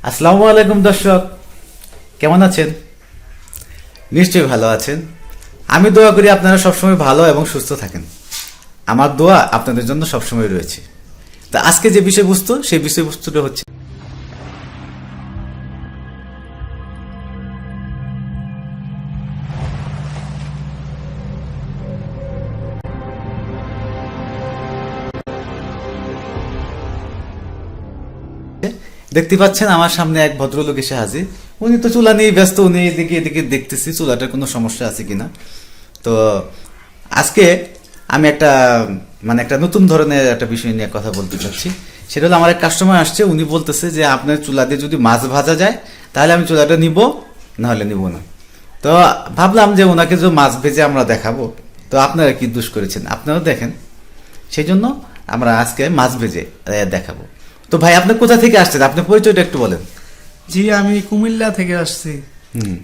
আসসালামু আলাইকুম দর্শক, কেমন আছেন? নিশ্চয়ই ভালো আছেন। আমি দোয়া করি আপনারা সবসময় ভালো এবং সুস্থ থাকেন। আমার দোয়া আপনাদের জন্য সবসময় রয়েছে। তা আজকে যে বিষয়বস্তু, সেই বিষয়বস্তুটা হচ্ছে দেখতে পাচ্ছেন আমার সামনে এক ভদ্রলোক এসে হাজির। উনি তো চুলা নিয়ে ব্যস্ত, উনি এদিকে এদিকে দেখতেছি চুলাটার কোনো সমস্যা আছে কিনা। তো আজকে আমি একটা নতুন ধরনের একটা বিষয় নিয়ে কথা বলতে চাচ্ছি। সেটা হলো, আমার এক কাস্টমার আসছে, উনি বলতেছে যে আপনার চুলা দিয়ে যদি মাছ ভাজা যায় তাহলে আমি চুলাটা নিব, না হলে নিব না। তো ভাবলাম যে ওনাকে যে মাছ ভেজে আমরা দেখাবো, তো আপনারা কি দোষ করেছেন আপনারাও দেখেন, সেই জন্য আমরা আজকে মাছ ভেজে দেখাবো। তো ভাই, আপনি কোথা থেকে আসছেন? আপনার পরিচয়টা একটু বলেন। জি, আমি কুমিল্লা থেকে আসছি।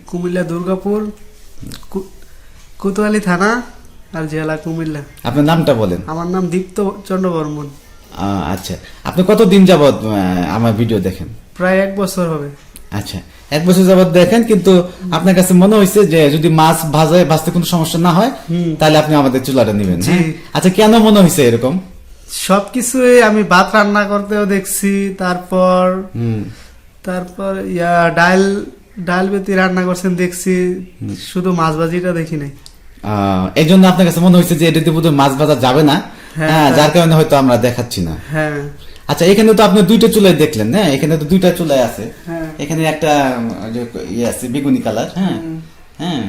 কুমিল্লা দুর্গাপুর, কোতোয়ালি থানা আর জেলা কুমিল্লা। আপনার নামটা বলেন। আমার নাম দীপ্ত চন্দ্র বর্মন। আচ্ছা, আপনি কতদিন যাবত আমার ভিডিও দেখেন? প্রায় 1 বছর হবে। আচ্ছা, 1 বছর যাবত দেখেন, কিন্তু আপনার কাছে মনে হয়েছে যে যদি মাছ ভাজতে কোনো সমস্যা না হয় তাহলে আপনি আমাদের চুলাটা নেবেন। হ্যাঁ? আচ্ছা, কেন মনে হয়েছে এরকম? সবকিছুই আমি ভাত রান্না করতেও দেখছি, তারপর ডাল বেতি রান্না করছেন দেখছি, শুধু মাছ ভাজিটা দেখি নাই। এই জন্য আপনার কাছে মনে হয়েছে যে এটাতে বোধহয় মাছ ভাজা যাবে না, যার কারণে হয়তো আমরা দেখাচ্ছি না। হ্যাঁ। আচ্ছা, এখানে তো আপনি 2টা চুলাই দেখলেন, হ্যাঁ? এখানে তো 2টা চুলাই আছে। এখানে একটা ইয়ে আছে বেগুনি কালার, হ্যাঁ হ্যাঁ,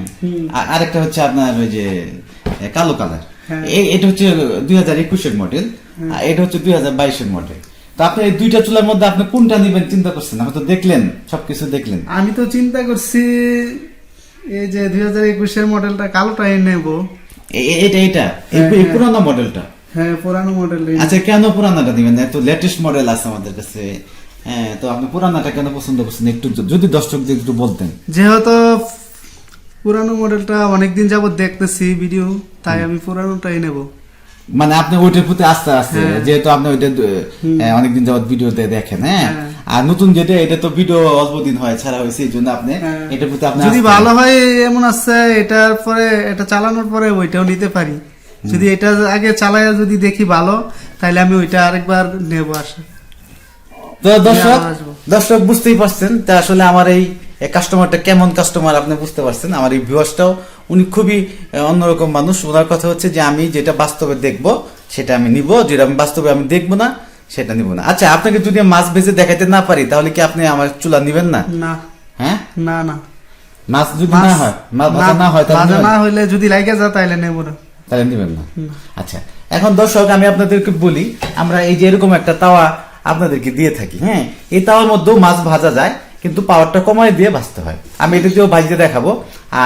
আরেকটা হচ্ছে আপনার ওই যে কালো কালার। এটা হচ্ছে 2021-এর মডেল, আর এটা হচ্ছে 2022-এর মডেল। তো আপনি এই 2টা চুলার মধ্যে আপনি কোনটা নেবেন চিন্তা করছেন? আপনি তো দেখলেন, সবকিছু দেখলেন। আমি তো চিন্তা করছি এই যে 2021-এর মডেলটা, কালোটাই নেব। এটা এই পুরানো মডেলটা? হ্যাঁ, পুরানো মডেল। আচ্ছা, কেন পুরানাটা দিবেন? এত লেটেস্ট মডেল আছে আমাদের কাছে। হ্যাঁ, তো আপনি পুরানাটা কেন পছন্দ করছেন একটু যদি দর্শকদের একটু বলতেন। যেহেতু পুরানো মডেলটা অনেকদিন যাবত দেখতেছি ভিডিও, তাই আমি পুরানোটাই নেব। মানে আপনি ওইটার প্রতি আস্তে আস্তে, যেহেতু আপনি ওইটা অনেকদিন যাবত ভিডিওতে দেখেন, হ্যাঁ, আর নতুন যেটা, এটা তো ভিডিও অল্প দিন হয় ছাড়া হয়েছে, এই জন্য আপনি এটার প্রতি আপনি যদি ভালো হয় এমন আছে, এটার পরে এটা চালানোর পরে ওইটাও নিতে পারি। যদি এটা আগে চালায় যদি দেখি ভালো, তাহলে আমি ওইটা আরেকবার নেব। আসে তো দর্শক বুঝতেই পারছেন, তা আসলে আমার এই কাস্টমারটা কেমন কাস্টমার আপনি বুঝতে পারছেন। আমার এই ভিউয়ার্সটাও উনি খুবই অন্যরকম মানুষ। ওনার কথা হচ্ছে যে আমি যেটা বাস্তবে দেখব সেটা আমি নিব, যেটা আমি বাস্তবে আমি দেখবো না সেটা নিব না। আচ্ছা, আপনাকে যদি মাছ ভেজে দেখাতে না পারি তাহলে কি আপনি আমার চুলা নিবেন না? না। হ্যাঁ, না না, মাছ যদি না হয়, মাছ ভাজা না হয়, ভাজা না হইলে যদি লাগে যায় তাহলে নেব না, তাহলে নিবেন না। আচ্ছা, এখন দর্শক আমি আপনাদেরকে বলি, আমরা এই যে এরকম একটা তাওয়া আপনাদেরকে দিয়ে থাকি, হ্যাঁ, এই তাওয়ার মধ্যেও মাছ ভাজা যায়, কিন্তু পাওয়ারটা কমায় দিয়ে ভাজতে হয়। আমি এটা দিয়েও ভাজতে দেখাবো।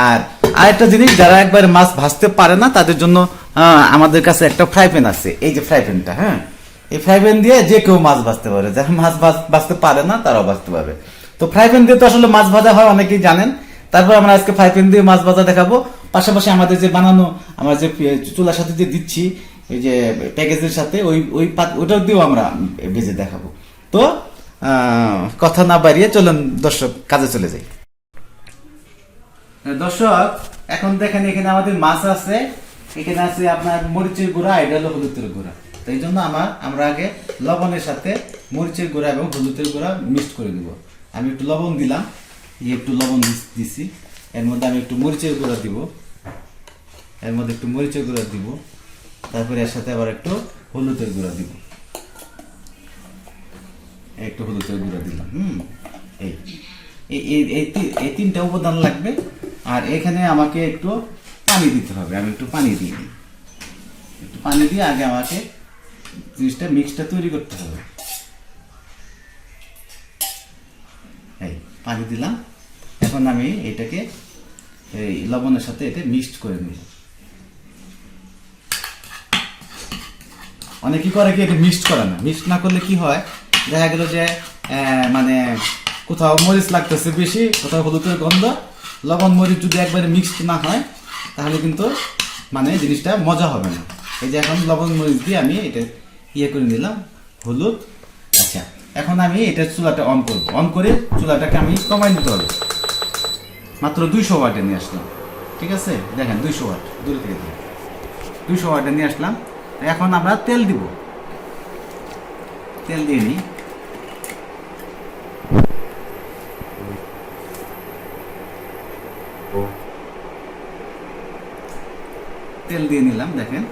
আর আরেকটা জিনিস, যারা একবার মাছ ভাজতে পারে না তাদের জন্য আমাদের কাছে একটা ফ্রাই প্যান আছে। এই যে ফ্রাই প্যানটা, হ্যাঁ, এই ফ্রাই প্যান দিয়ে যে কেউ মাছ ভাজতে পারে, যারা মাছ ভাজতে পারে না তারাও ভাজতে পারবে। তো ফ্রাই প্যান দিয়ে তো আসলে মাছ ভাজা হয়, অনেকেই জানেন। তারপর আমরা আজকে ফ্রাই প্যান দিয়ে মাছ ভাজা দেখাবো। পাশাপাশি আমাদের যে বানানো, আমরা যে চুলার সাথে যে দিচ্ছি এই যে প্যাকেজের সাথে, ওইটাও দিয়েও আমরা ভেজে দেখাবো। তো কথা না বাড়িয়ে চলুন দর্শক কাজে চলে যাই। দর্শক, এখন দেখেন এখানে আমাদের মাছ আছে, এখানে আছে আপনার মরিচের গুঁড়া, এটা হলো হলুদের গুঁড়া। তো এই জন্য আমরা আগে লবণের সাথে মরিচের গুঁড়া এবং হলুদের গুঁড়া মিক্সড করে দিব। আমি একটু লবণ দিলাম, একটু লবণ দিছি, এর মধ্যে আমি একটু মরিচের গুঁড়া দিব, এর মধ্যে একটু মরিচের গুঁড়া দিব, তারপরে এর সাথে আবার একটু হলুদের গুঁড়া দিব, একটু হলুদের গুঁড়া দিলাম। এই 3টা উপাদান লাগবে। আর এখানে আমাকে একটু পানি দিতে হবে। আমি একটু পানি দিয়ে দিই, একটু পানি দিয়ে আগে আমাকে জিনিসটা মিক্সটা তৈরি করতে হবে। এই পানি দিলাম, এখন আমি এটাকে এই লবণের সাথে এটা মিক্সড করে নিব। অনেকে করে কি এটা মিক্সড করে না। মিক্সড না করলে কি হয়, দেখা গেল যে মানে কোথাও মরিচ লাগতেছে বেশি, কোথাও হলুদের গন্ধ। লবণ মরিচ যদি একবারে মিক্সড না হয় তাহলে কিন্তু মানে জিনিসটা মজা হবে না। এই যে এখন লবণ মরিচ দিয়ে আমি এটা ইয়ে করে নিলাম, হলুদ। আচ্ছা, এখন আমি এটা চুলাটা অন করব, অন করে চুলাটাকে আমি কমাই নিতে হবে। মাত্র 200 ওয়াটে নিয়ে আসলাম, ঠিক আছে? দেখেন 200 ওয়াট, দূরে থেকে দিই, 200 ওয়াটে নিয়ে আসলাম। এখন আমরা তেল দিব, তেল দিয়ে নিই। তেল দিয়ে নিলাম, দেখেন।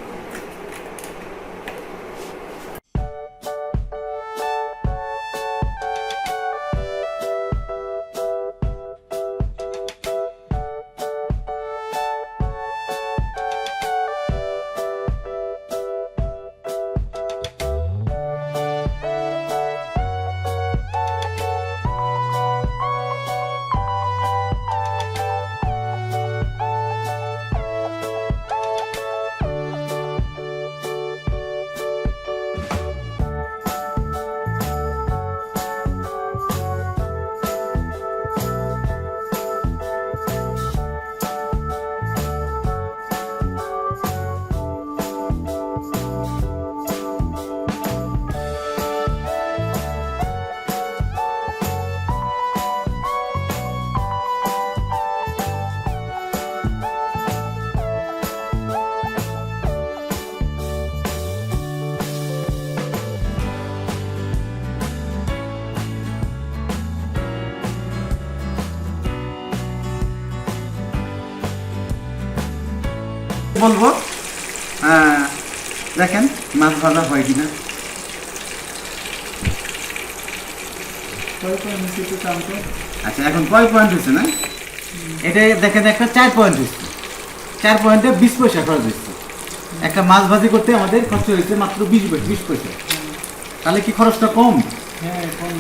বলবো দেখেন মাছ ভাজা হয় কিনা। আচ্ছা, এখন কয় পয়েন্ট হচ্ছে না? এটা দেখেন একটা 4 পয়েন্ট হচ্ছে, 4 পয়েন্টে 20 পয়সা খরচ হচ্ছে। একটা মাছ ভাজি করতে আমাদের খরচ হয়েছে মাত্র 20 পয়সা। তাহলে কি খরচটা কম? হ্যাঁ, কম।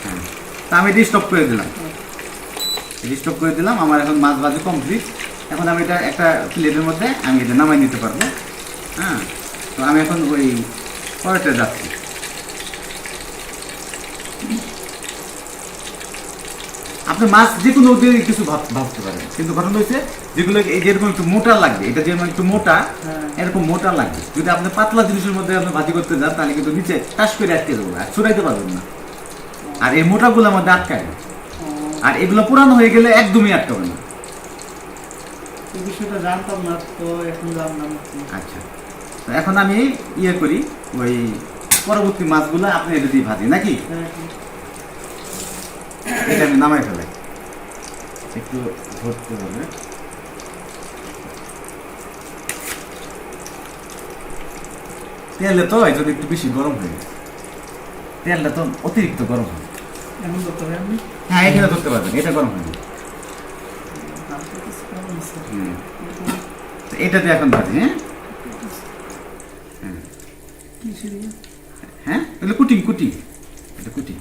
হ্যাঁ, তা আমি এটা স্টপ করে দিলাম, স্টপ করে দিলাম। আমার এখন মাছ ভাজি কমপ্লিট। এখন আমি এটা একটা প্লেটের মধ্যে আমি এটা নামাই নিতে পারবো। হ্যাঁ, তো আমি এখন ওই পরেরটা যাচ্ছি। আপনি মাছ যে কোনো দিয়ে কিছু ভাবতে পারেন, কিন্তু ঘটনা হচ্ছে যেগুলো এই যেরকম একটু মোটা লাগবে, এটা যেরকম একটু মোটা, এরকম মোটা লাগবে। যদি আপনি পাতলা জিনিসের মধ্যে আপনি ভাজি করতে যান তাহলে কিন্তু নিচে টাস করে আটকে যাবো, আর ছড়াইতে পারবেন না। আর এই মোটাগুলোর মধ্যে আটকায় না। আর এগুলো পুরানো হয়ে গেলে একদমই আটকাবে না। এই বিষয়টা জানতাম না, তো এখন জানলাম। আচ্ছা, তো এখন আমি ইয়ে করি, ওই পরবর্তী মাছগুলো আপনি এটা দিয়ে ভাজি নাকি? এটা আমি নামাই ফেলাই, একটু ধরতে হবে। তেলে তো এই যদি একটু বেশি গরম হয়ে গেছে, তেলটা তো অতিরিক্ত গরম হয়। এখন ধরতে হবে আপনি? হ্যাঁ, এখানে ধরতে পারবেন, এটা গরম হয়নি। এটাতে এখন ভাজি। হ্যাঁ হ্যাঁ, এগুলো কুটিং, এটা কুটিং।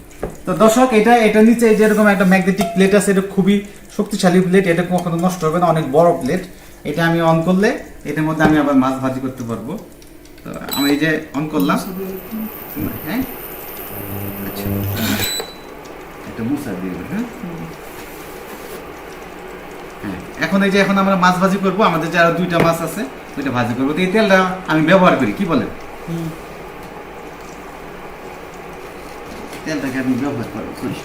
তো দর্শক, এটা নিচে যেরকম একটা ম্যাগনেটিক প্লেট আছে, এটা খুবই শক্তিশালী প্লেট, এটা কখনো নষ্ট হবে না, অনেক বড় প্লেট। এটা আমি অন করলে এটার মধ্যে আমি আবার মাছ ভাজি করতে পারবো। তো আমি এই যে অন করলাম। হ্যাঁ, আচ্ছা, এটা মুছা দিয়ে দেবো। হ্যাঁ হ্যাঁ, এখন এই যে এখন আমরা মাছ ভাজি করবো, আমাদের যে আরো 2টা মাছ আছে ওইটা ভাজি করবো। তো এই তেলটা আমি ব্যবহার করি, কি বলেন? তেলটাকে আমি ব্যবহার করি।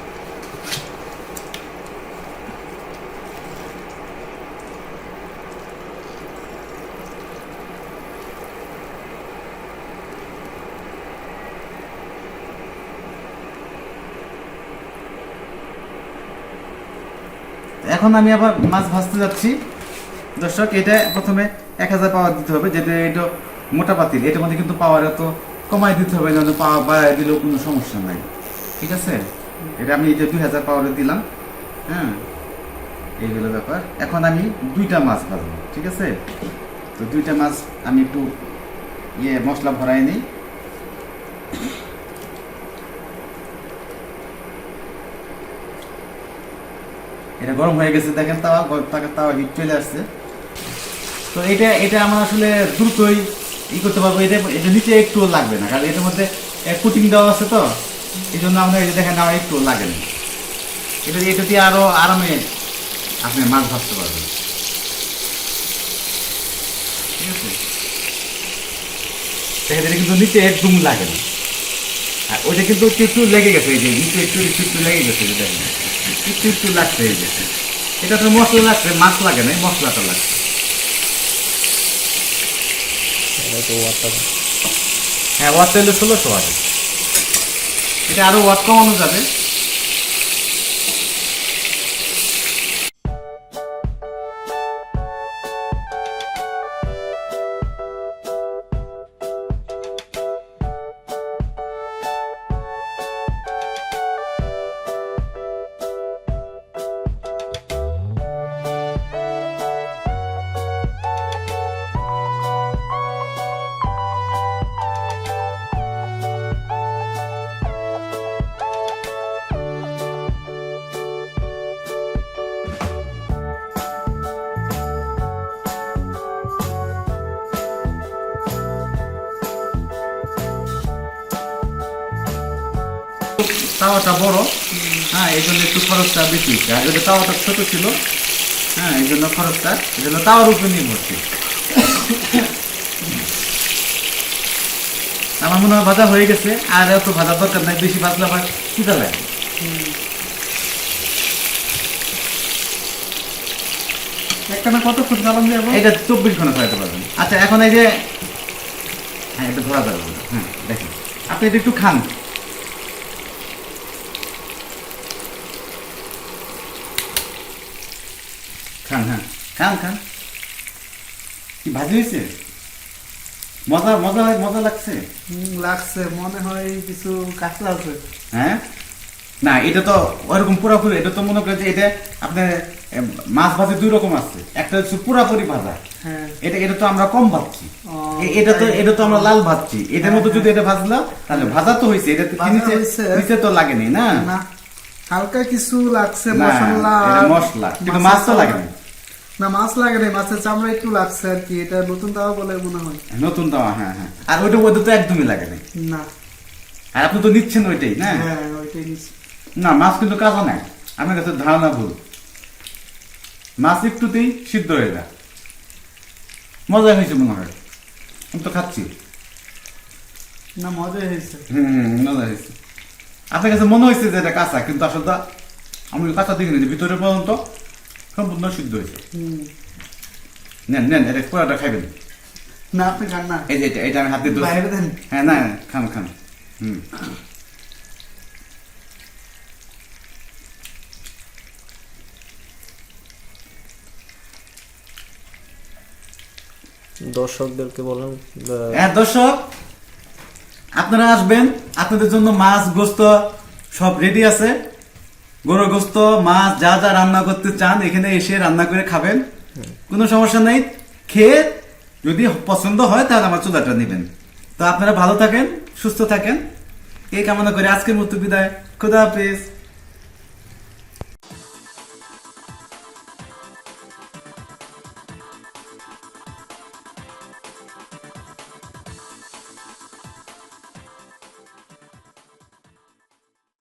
এখন আমি আবার মাছ ভাজতে যাচ্ছি। দর্শক, এটা প্রথমে 1000 পাওয়ার দিতে হবে, যেটা এটা মোটা পাতিল, এটার মধ্যে কিন্তু পাওয়ার এত কমাই দিতে হবে, না পাওয়ার বাড়াই দিলেও কোনো সমস্যা নাই, ঠিক আছে? এটা আমি এটা 2000 পাওয়ারে দিলাম। হ্যাঁ, এই হলো ব্যাপার। এখন আমি 2টা মাছ ভাজবো, ঠিক আছে? তো 2টা মাছ আমি একটু মশলা ভরাই নিই। এটা গরম হয়ে গেছে, দেখেন তাওয়া হিট চলে আসছে। তো এটা আমার আসলে দ্রুতই করতে পারবো। এটা নিচে একটু লাগবে না, কারণ এটার মধ্যে কুটিং দেওয়া আছে, তো এই জন্য আমরা এই যে দেখেন আমার একটু লাগে না। এটা দিয়ে আরো আরামে আপনি মাছ ভাজতে পারবেন, ঠিক আছে? দেখেন, এটা কিন্তু নিচে একদম লাগে না। আর ওইটা কিন্তু একটু একটু লেগে গেছে, এই যে একটু একটু একটু একটু লেগে গেছে, এই যে দেখেন। একটু একটু লাগছে, এই যে এটা তো মশলা লাগছে, মাছ লাগে না, মশলাটা লাগছে। হ্যাঁ, ওয়াট চাইলে 1600 আছে, এটা আরো ওয়াট কমানো যাবে। তাওয়াটা বড়, হ্যাঁ, এই জন্য একটু খরচটা বেশি হচ্ছে। আর যদি তাওয়াটা ছোট ছিল, হ্যাঁ, এই জন্য খরচটা, এই জন্য তাওয়ার উপর নির্ভরশীল। আমার মনে হয় ভাজা হয়ে গেছে, আর এত ভাজার দরকার নাই, বেশি ভাজলে আবার খিদা লাগে। একটানা কতক্ষণ জ্বালান যাবো? এটা 24 ঘন্টা খাইতে পারবেন। আচ্ছা, এখন এই যে, হ্যাঁ, এটা ধরা যাবে না। হ্যাঁ, দেখেন, আপনি এটা একটু খান। খান, হ্যাঁ, খান খান। কি ভাজি হয়েছে? মজা মজা মজা লাগছে? লাগছে, মনে হয় কিছু কাঁচা আছে। হ্যাঁ, না, এটা তো ওরকম পুরোপুরি, এটা তো মনে করেন যে এটা আপনার মাছ ভাজি দুই রকম আছে, একটা হচ্ছে পুরাপুরি ভাজা, হ্যাঁ, এটা এটা তো আমরা কম ভাজছি। ও, এটা তো আমরা লাল ভাজছি, এটার মতো যদি এটা ভাজলো তাহলে ভাজা তো হয়েছে, এটা তো ভাজা নিচে হয়েছে। নিচে তো লাগেনি না। না, হালকা কিছু লাগছে না, মশলা। এটা মশলা, কিন্তু মাছ তো লাগেনি। না, মাছ লাগে না, মাছের চামড়া একটু লাগছে আর কি। এটা নতুন তাওয়া বলে মনে হয়। নতুন তাওয়া, হ্যাঁ হ্যাঁ। আর ওইটা ওইটা তো একদমই লাগেনি। না, আর আপনি তো নিচ্ছেন ওইটাই না। হ্যাঁ, ওইটাই নিচ্ছি। না, মাছ কিন্তু কাঁচা নাই, আমার কাছে ধারণা ভুল। মাছ একটুতেই সিদ্ধ হয়ে যায়। মজা হয়েছে মনে হয়, আমি তো খাচ্ছি। না, মজাই হয়েছে। মজা হয়েছে। আপনার কাছে মনে হয়েছে যে এটা কাঁচা, কিন্তু আসলে তো আমি কাঁচা দেখিনি, যে ভিতরে পর্যন্ত সম্পূর্ণ সিদ্ধ হয়েছে। নেন নেন, এটা পুরাটা খাইবেন। না, আপনি খান না, এই যে এটা আমি হাতে ধরছি। বাইরে দেন। হ্যাঁ, না, খান খান। হুম, দর্শকদেরকে বলেন। হ্যাঁ দর্শক, আপনারা আসবেন, আপনাদের জন্য মাছ গোস্ত সব রেডি আছে। গরুর গোস্ত, মাছ, যা যা রান্না করতে চান এখানে এসে রান্না করে খাবেন, কোনো সমস্যা নেই। খেয়ে যদি পছন্দ হয় তাহলে আমার চুলাটা নেবেন। তো আপনারা ভালো থাকেন, সুস্থ থাকেন, এই কামনা করে আজকের মতো বিদায়। খোদা হাফেজ।